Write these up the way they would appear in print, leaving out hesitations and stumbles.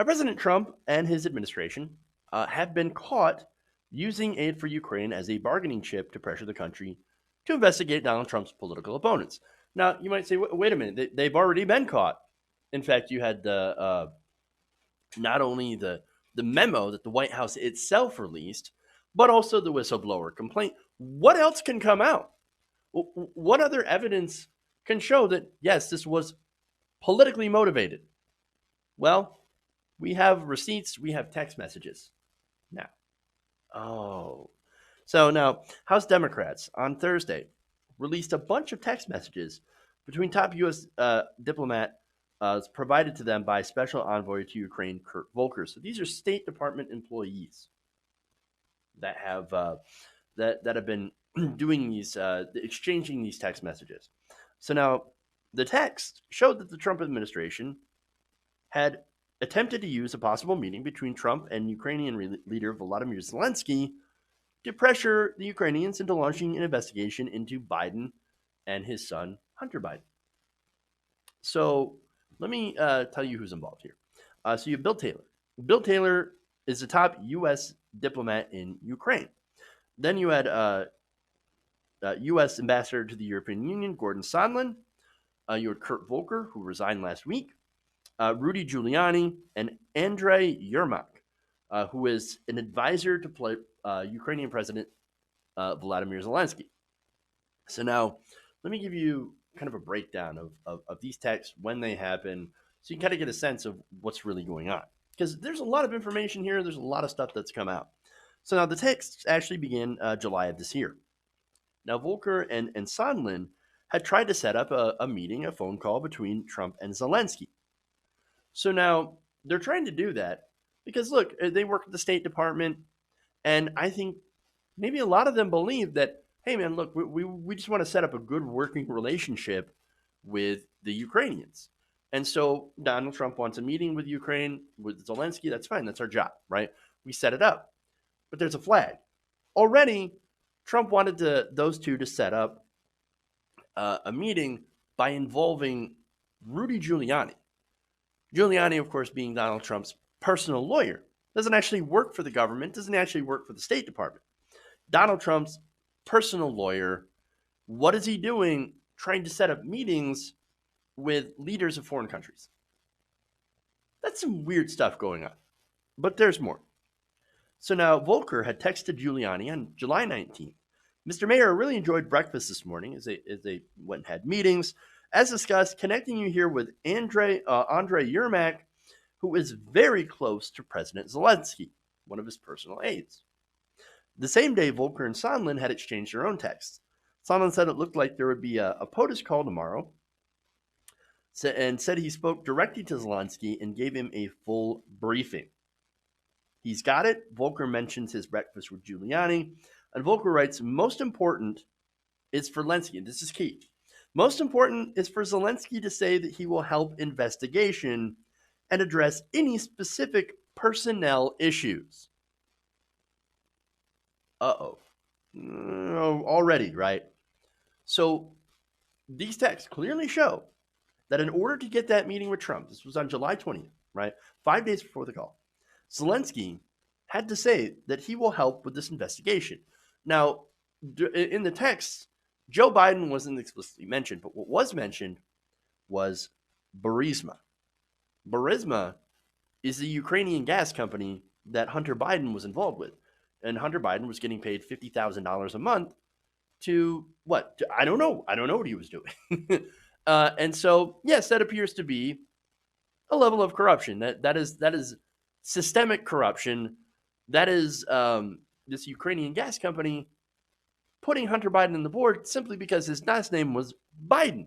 Now, President Trump and his administration have been caught using aid for Ukraine as a bargaining chip to pressure the country to investigate Donald Trump's political opponents. Now, you might say, wait a minute, they've already been caught. In fact, you had not only the memo that the White House itself released, but also the whistleblower complaint. What else can come out? What other evidence can show that, yes, this was politically motivated? Well, we have receipts, we have text messages now. Oh. So now, House Democrats on Thursday released a bunch of text messages between top U.S. Diplomat provided to them by Special Envoy to Ukraine Kurt Volker. So these are State Department employees that have been doing these exchanging these text messages. So now the text showed that the Trump administration had attempted to use a possible meeting between Trump and Ukrainian leader Volodymyr Zelensky to pressure the Ukrainians into launching an investigation into Biden and his son Hunter Biden. So let me tell you who's involved here. So you have Bill Taylor. Bill Taylor is the top U.S. diplomat in Ukraine. Then you had U.S. ambassador to the European Union, Gordon Sondland. You had Kurt Volker, who resigned last week. Rudy Giuliani and Andrei Yermak, who is an advisor to Ukrainian President Vladimir Zelensky. So now, let me give you kind of a breakdown of these texts, when they happen, so you can kind of get a sense of what's really going on. Because there's a lot of information here, there's a lot of stuff that's come out. So now the texts actually begin July of this year. Now, Volker and Sondland had tried to set up a meeting, a phone call between Trump and Zelensky. So now they're trying to do that because, look, they work at the State Department, and I think maybe a lot of them believe that, hey, man, look, we just want to set up a good working relationship with the Ukrainians. And so Donald Trump wants a meeting with Ukraine, with Zelensky. That's fine. That's our job, right? We set it up. But there's a flag. Already, Trump wanted those two to set up a meeting by involving Rudy Giuliani. Giuliani, of course, being Donald Trump's personal lawyer, doesn't actually work for the government, doesn't actually work for the State Department. Donald Trump's personal lawyer, what is he doing trying to set up meetings with leaders of foreign countries? That's some weird stuff going on. But there's more. So now Volker had texted Giuliani on July 19th. Mr. Mayor, I really enjoyed breakfast this morning as they went and had meetings. As discussed, connecting you here with Andrei Yermak, who is very close to President Zelensky, one of his personal aides. The same day, Volker and Sondland had exchanged their own texts. Sondland said it looked like there would be a POTUS call tomorrow, and said he spoke directly to Zelensky and gave him a full briefing. He's got it. Volker mentions his breakfast with Giuliani, and Volker writes, most important is for Zelensky, and this is key. Most important is for Zelensky to say that he will help investigation and address any specific personnel issues. Uh-oh. Already, right? So these texts clearly show that in order to get that meeting with Trump, this was on July 20th, right? 5 days before the call, Zelensky had to say that he will help with this investigation. Now, in the text, Joe Biden wasn't explicitly mentioned, but what was mentioned was Burisma. Burisma is the Ukrainian gas company that Hunter Biden was involved with. And Hunter Biden was getting paid $50,000 a month to what? I don't know. I don't know what he was doing. And so, yes, that appears to be a level of corruption. That is systemic corruption. That is this Ukrainian gas company putting Hunter Biden on the board simply because his last name was Biden.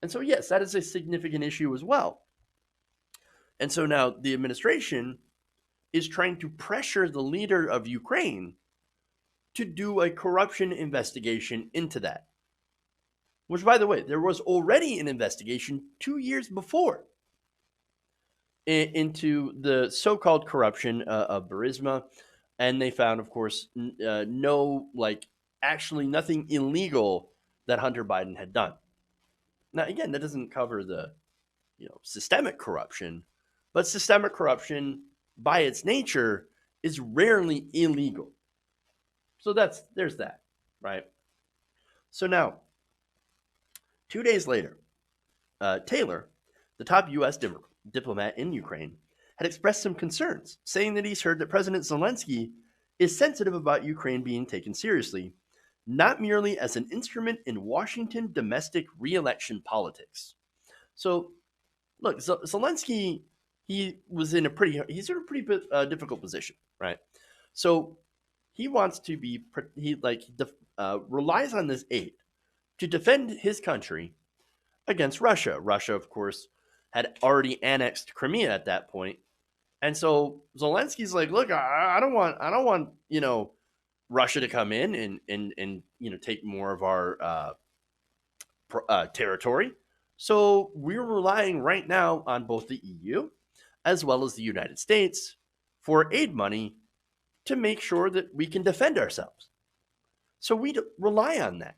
And so, yes, that is a significant issue as well. And so now the administration is trying to pressure the leader of Ukraine to do a corruption investigation into that. Which, by the way, there was already an investigation 2 years before into the so-called corruption of Burisma. And they found, of course, actually nothing illegal that Hunter Biden had done. Now, again, that doesn't cover the, systemic corruption, But systemic corruption, by its nature, is rarely illegal. So there's that, right? So now, 2 days later, Taylor, the top U.S. diplomat in Ukraine, had expressed some concerns, saying that he's heard that President Zelensky is sensitive about Ukraine being taken seriously, not merely as an instrument in Washington domestic re-election politics. So, look, Zelensky, he's in a pretty difficult position, right? So he wants to be relies on this aid to defend his country against Russia. Russia, of course, had already annexed Crimea at that point, and so Zelensky's like, "Look, I don't want Russia to come in and take more of our territory. So we're relying right now on both the EU as well as the United States for aid money to make sure that we can defend ourselves. So we rely on that."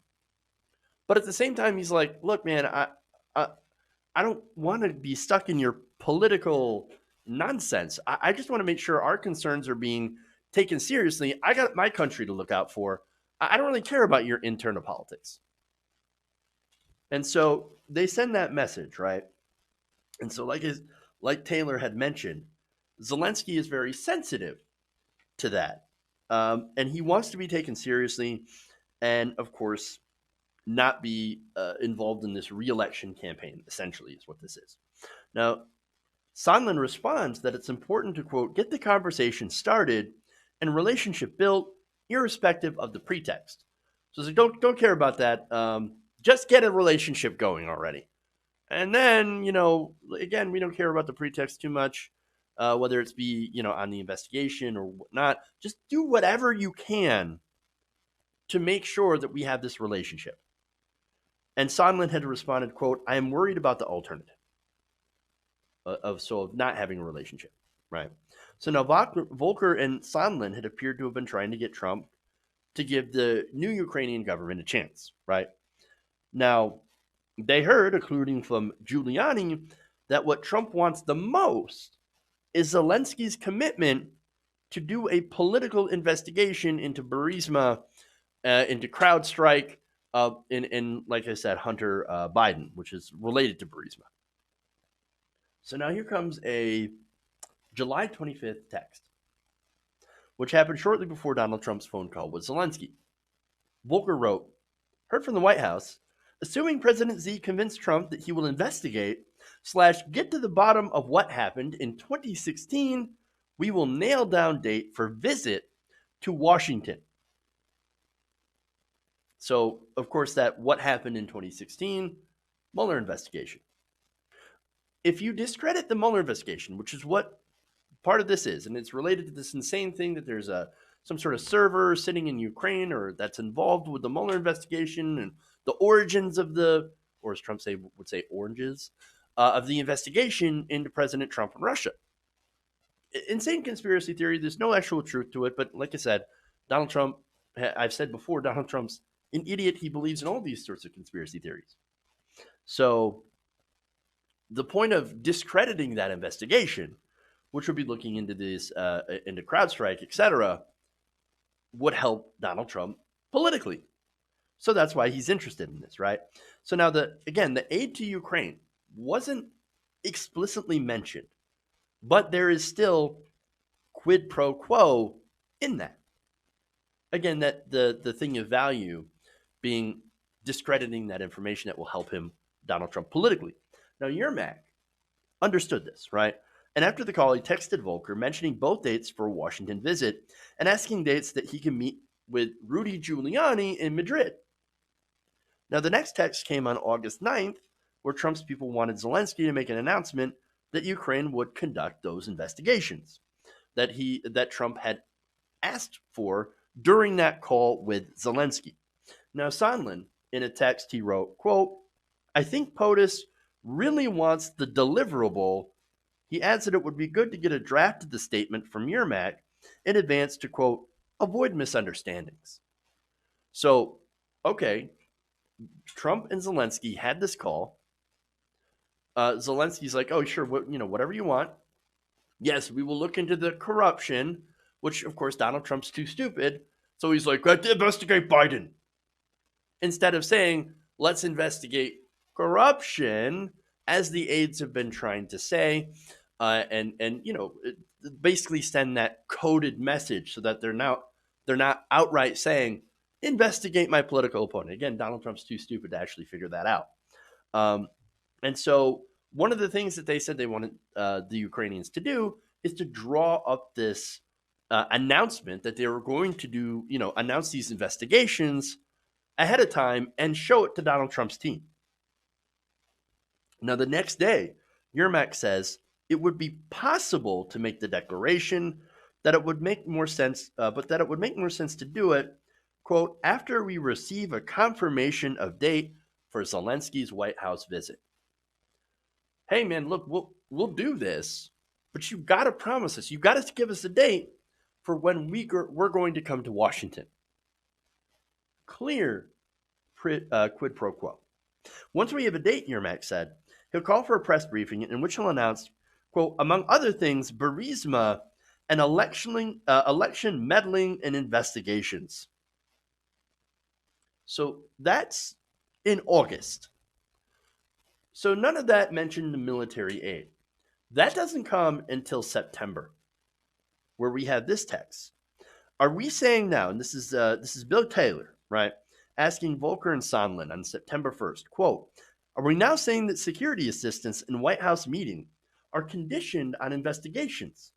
But at the same time, he's like, "Look, man, I, I don't want to be stuck in your political nonsense. I just want to make sure our concerns are being taken seriously. I got my country to look out for. I don't really care about your internal politics." And so they send that message, right? And so, like Taylor had mentioned, Zelensky is very sensitive to that, and he wants to be taken seriously, and of course, not be involved in this re-election campaign. Essentially, is what this is. Now, Sondland responds that it's important to, quote, get the conversation started and relationship built, irrespective of the pretext. So it's like, don't care about that. Just get a relationship going already. And then, again, we don't care about the pretext too much, whether it's be, on the investigation or whatnot. Just do whatever you can to make sure that we have this relationship. And Sondland had responded, quote, I am worried about the alternative of not having a relationship, right? So now Volker and Sondland had appeared to have been trying to get Trump to give the new Ukrainian government a chance, right? Now, they heard, including from Giuliani, that what Trump wants the most is Zelensky's commitment to do a political investigation into Burisma, into CrowdStrike, and like I said, Hunter Biden, which is related to Burisma. So now here comes a July 25th text, which happened shortly before Donald Trump's phone call with Zelensky. Volker wrote, heard from the White House, assuming President Z convinced Trump that he will investigate / get to the bottom of what happened in 2016, we will nail down date for visit to Washington. So, of course, that what happened in 2016, Mueller investigation. If you discredit the Mueller investigation, which is what part of this is, and it's related to this insane thing that there's some sort of server sitting in Ukraine or that's involved with the Mueller investigation and the origins of or as Trump would say, oranges, of the investigation into President Trump and Russia. Insane conspiracy theory. There's no actual truth to it, but like I said, Donald Trump, I've said before, Donald Trump's an idiot. He believes in all these sorts of conspiracy theories. So the point of discrediting that investigation, which would be looking into this, into CrowdStrike, etc., would help Donald Trump politically. So that's why he's interested in this, right? So now, the aid to Ukraine wasn't explicitly mentioned, but there is still quid pro quo in that. Again, that the thing of value being discrediting that information that will help him, Donald Trump, politically. Now, Yermak understood this, right? And after the call, he texted Volker mentioning both dates for a Washington visit and asking dates that he can meet with Rudy Giuliani in Madrid. Now, the next text came on August 9th, where Trump's people wanted Zelensky to make an announcement that Ukraine would conduct those investigations that Trump had asked for during that call with Zelensky. Now, Sondland, in a text, he wrote, quote, I think POTUS really wants the deliverable. He adds that it would be good to get a draft of the statement from Yermak in advance to, quote, avoid misunderstandings. So, okay, Trump and Zelensky had this call. Zelensky's like, oh, sure, whatever you want. Yes, we will look into the corruption, which, of course, Donald Trump's too stupid. So he's like, let's investigate Biden. Instead of saying, let's investigate corruption, as the aides have been trying to say, and basically send that coded message so that they're not outright saying, investigate my political opponent. Again, Donald Trump's too stupid to actually figure that out. Um, and so one of the things that they said they wanted the Ukrainians to do is to draw up this announcement that they were going to do, announce these investigations ahead of time and show it to Donald Trump's team. Now, the next day, Yermak says it would be possible to make the declaration, that it would make more sense, but that it would make more sense to do it, quote, after we receive a confirmation of date for Zelensky's White House visit. Hey, man, look, we'll do this, but you got to promise us. You got to give us a date for when we're going to come to Washington. Clear quid pro quo. Once we have a date, Yermak said, he'll call for a press briefing in which he'll announce, quote, among other things, Burisma and election meddling and investigations. So that's in August. So none of that mentioned the military aid. That doesn't come until September, where we have this text. Are we saying now, and this is Bill Taylor, right, asking Volker and Sondland on September 1st, quote, are we now saying that security assistance in White House meeting are conditioned on investigations?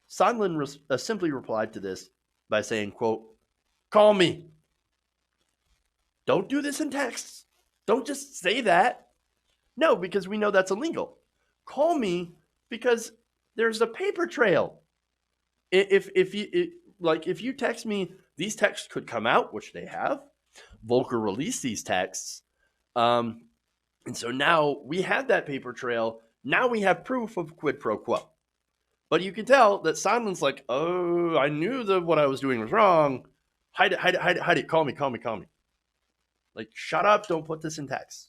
Sondland simply replied to this by saying, quote, call me. Don't do this in texts. Don't just say that. No, because we know that's illegal. Call me because there's a paper trail. If you text me, these texts could come out, which they have. Volker released these texts. And so now we have that paper trail. Now we have proof of quid pro quo. But you can tell that Sondland's like, oh, I knew that what I was doing was wrong. Hide it. Call me. Like, shut up. Don't put this in text.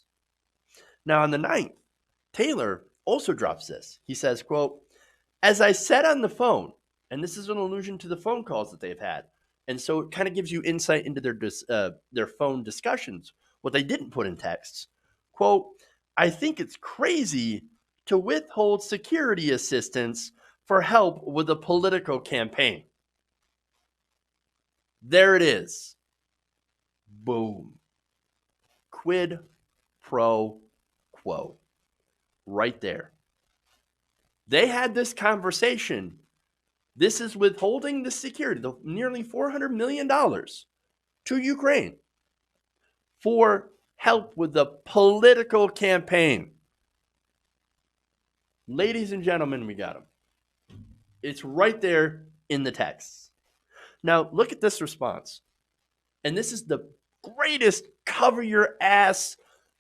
Now, on the 9th, Taylor also drops this. He says, quote, as I said on the phone, and this is an allusion to the phone calls that they've had. And so it kind of gives you insight into their phone discussions, what they didn't put in texts. Quote, I think it's crazy to withhold security assistance for help with a political campaign. There it is. Boom. Quid pro quo. Right there. They had this conversation. This is withholding the security, the nearly $400 million to Ukraine for help with the political campaign. Ladies and gentlemen, we got them. It's right there in the text. Now, look at this response. And this is the greatest cover your ass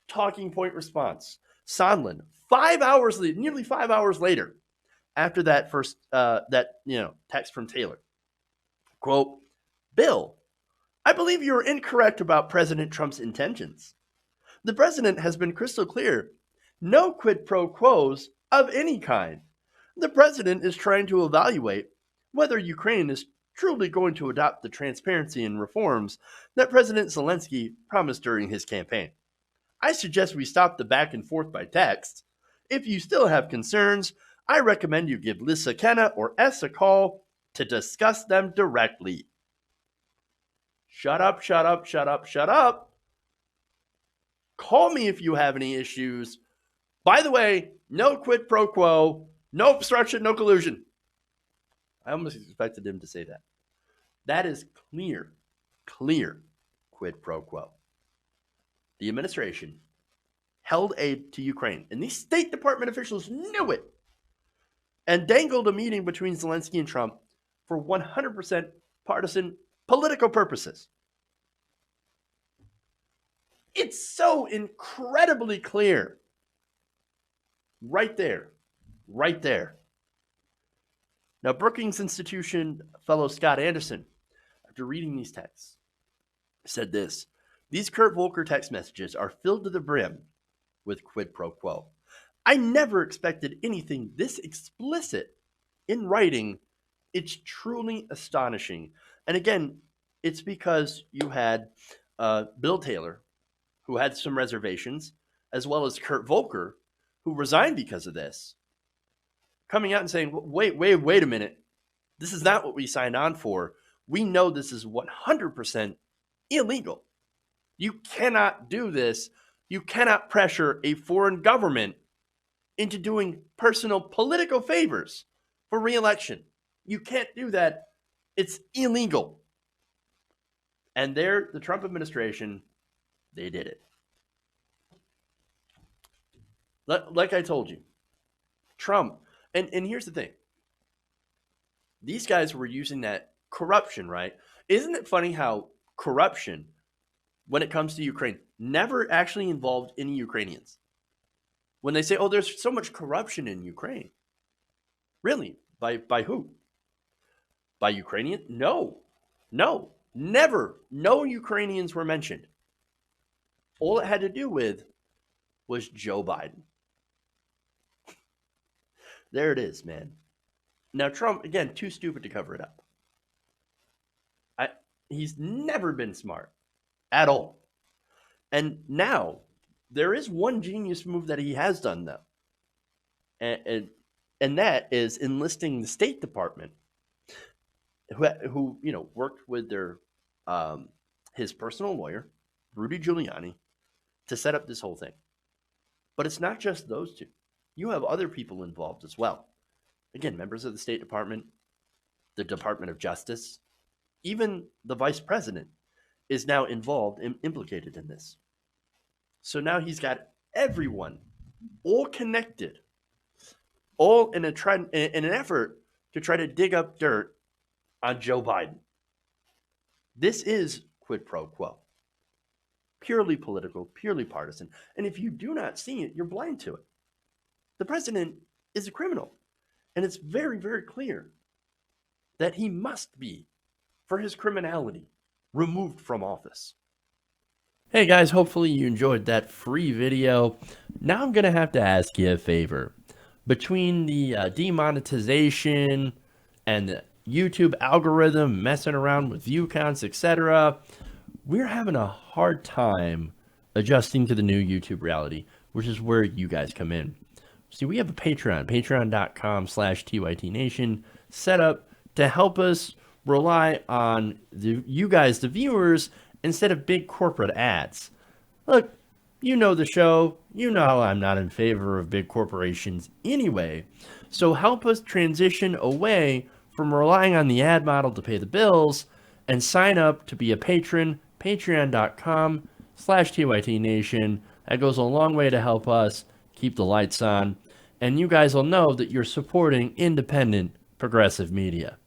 talking point response. Sondland, nearly 5 hours later, after that first text from Taylor. Quote, Bill, I believe you are incorrect about President Trump's intentions. The president has been crystal clear. No quid pro quos of any kind. The president is trying to evaluate whether Ukraine is truly going to adopt the transparency and reforms that President Zelensky promised during his campaign. I suggest we stop the back and forth by text. If you still have concerns, I recommend you give Lisa Kenna or S a call to discuss them directly. Shut up. Call me if you have any issues. By the way, no quid pro quo, no obstruction, no collusion. I almost expected him to say that. That is clear quid pro quo. The administration held aid to Ukraine, and these State Department officials knew it, and dangled a meeting between Zelensky and Trump for 100% partisan political purposes. It's so incredibly clear. Right there. Now, Brookings Institution fellow Scott Anderson, after reading these texts, said this: these Kurt Volker text messages are filled to the brim with quid pro quo. I never expected anything this explicit in writing. It's truly astonishing. And again, it's because you had Bill Taylor, who had some reservations, as well as Kurt Volker, who resigned because of this, coming out and saying, wait a minute. This is not what we signed on for. We know this is 100% illegal. You cannot do this. You cannot pressure a foreign government into doing personal political favors for re-election. You can't do that. It's illegal. And there, the Trump administration, they did it. Like I told you, Trump, and here's the thing. These guys were using that corruption, right? Isn't it funny how corruption, when it comes to Ukraine, never actually involved any Ukrainians? When they say, oh, there's so much corruption in Ukraine. Really? By who? By Ukrainian? No, never. No Ukrainians were mentioned. All it had to do with was Joe Biden. There it is, man. Now, Trump, again, too stupid to cover it up. He's never been smart at all. And now, there is one genius move that he has done, though. And that is enlisting the State Department, who worked with his personal lawyer, Rudy Giuliani, to set up this whole thing. But it's not just those two. You have other people involved as well. Again, members of the State Department, the Department of Justice, even the vice president is now involved and implicated in this. So now he's got everyone all connected, all in an effort to try to dig up dirt on Joe Biden. This is quid pro quo. Purely political, purely partisan. And if you do not see it, you're blind to it. The president is a criminal. And it's very, very clear that he must be, for his criminality, removed from office. Hey guys, hopefully you enjoyed that free video. Now I'm going to have to ask you a favor. Between the demonetization and the YouTube algorithm messing around with view counts, etc., we're having a hard time adjusting to the new YouTube reality, which is where you guys come in. See, we have a Patreon, patreon.com/TYTNation, set up to help us rely on you guys, the viewers, instead of big corporate ads. Look, you know the show. You know how I'm not in favor of big corporations anyway. So help us transition away from relying on the ad model to pay the bills and sign up to be a patron, patreon.com/TYTNation. That goes a long way to help us keep the lights on. And you guys will know that you're supporting independent, progressive media.